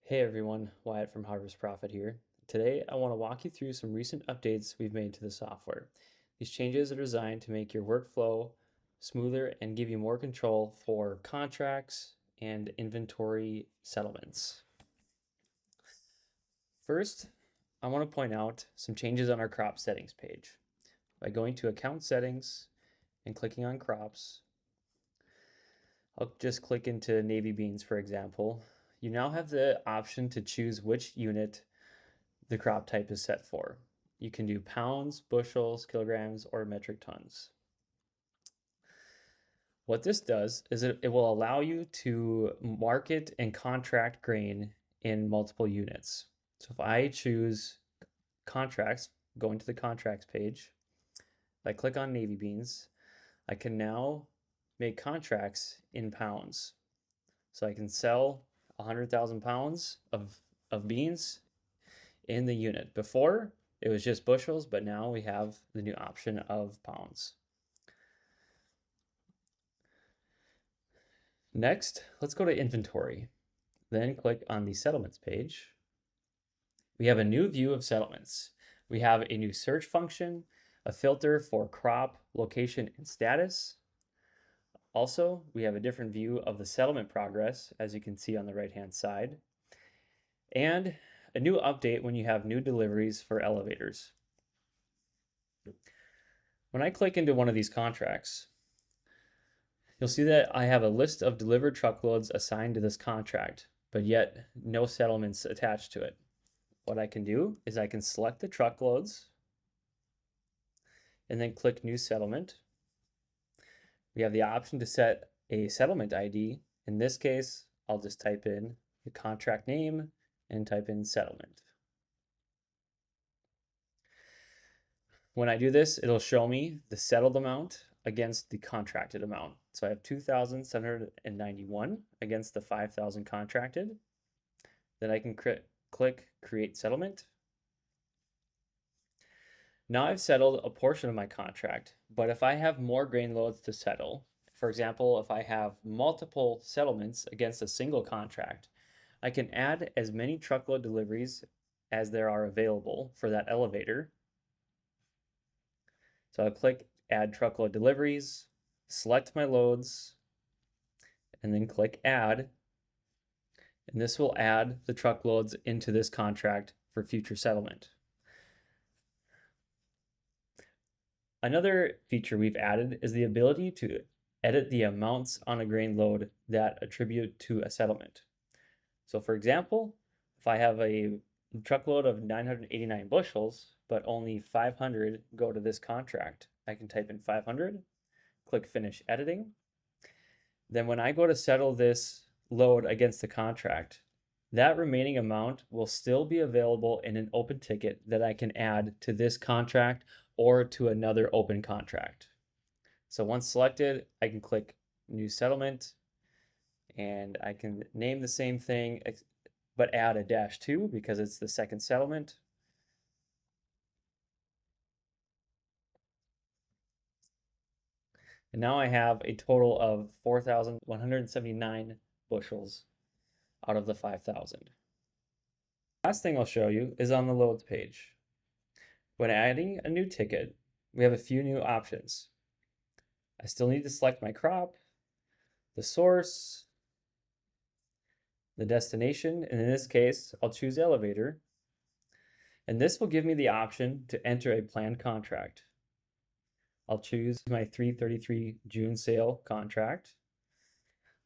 Hey everyone, Wyatt from Harvest Profit here. Today I want to walk you through some recent updates we've made to the software. These changes are designed to make your workflow smoother and give you more control for contracts and inventory settlements. First, I want to point out some changes on our crop settings page. By going to account settings and clicking on crops, I'll just click into navy beans, for example. You now have the option to choose which unit the crop type is set for. You can do pounds, bushels, kilograms, or metric tons. What this does is it will allow you to market and contract grain in multiple units. So if I choose contracts, go into the contracts page, if I click on navy beans, I can now make contracts in pounds. So I can sell 100,000 pounds of beans in the unit. Before, it was just bushels, but now we have the new option of pounds. Next, let's go to inventory. Then click on the settlements page. We have a new view of settlements. We have a new search function, a filter for crop, location, and status. Also, we have a different view of the settlement progress, as you can see on the right-hand side, and a new update when you have new deliveries for elevators. When I click into one of these contracts, you'll see that I have a list of delivered truckloads assigned to this contract, but yet no settlements attached to it. What I can do is I can select the truckloads and then click New Settlement. We have the option to set a settlement ID. In this case, I'll just type in the contract name and type in settlement. When I do this, it'll show me the settled amount against the contracted amount. So I have 2,791 against the 5,000 contracted. Then I can click Create Settlement. Now I've settled a portion of my contract, but if I have more grain loads to settle, for example, if I have multiple settlements against a single contract, I can add as many truckload deliveries as there are available for that elevator. So I'll click Add Truckload Deliveries, select my loads, and then click Add. And this will add the truckloads into this contract for future settlement. Another feature we've added is the ability to edit the amounts on a grain load that attribute to a settlement. So for example, if I have a truckload of 989 bushels, but only 500 go to this contract, I can type in 500, click Finish Editing. Then when I go to settle this load against the contract, that remaining amount will still be available in an open ticket that I can add to this contract or to another open contract. So once selected, I can click New Settlement, and I can name the same thing, but add a -2 because it's the second settlement. And now I have a total of 4,179 bushels out of the 5,000. Last thing I'll show you is on the loads page. When adding a new ticket, we have a few new options. I still need to select my crop, the source, the destination, and in this case, I'll choose elevator. And this will give me the option to enter a planned contract. I'll choose my 3/33 June sale contract.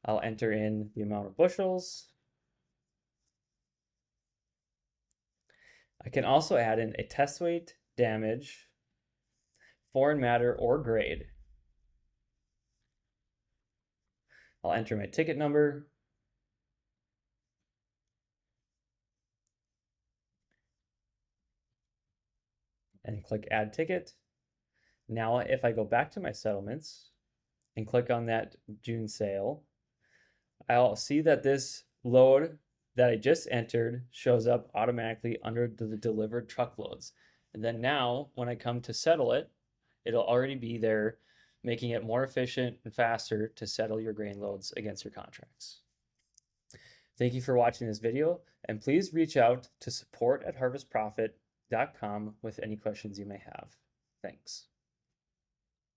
I'll enter in the amount of bushels. I can also add in a test weight, damage, foreign matter, or grade. I'll enter my ticket number. And click Add Ticket. Now, if I go back to my settlements and click on that June sale, I'll see that this load that I just entered shows up automatically under the delivered truckloads. And then now, when I come to settle it, it'll already be there, making it more efficient and faster to settle your grain loads against your contracts. Thank you for watching this video, and please reach out to support@harvestprofit.com with any questions you may have. Thanks.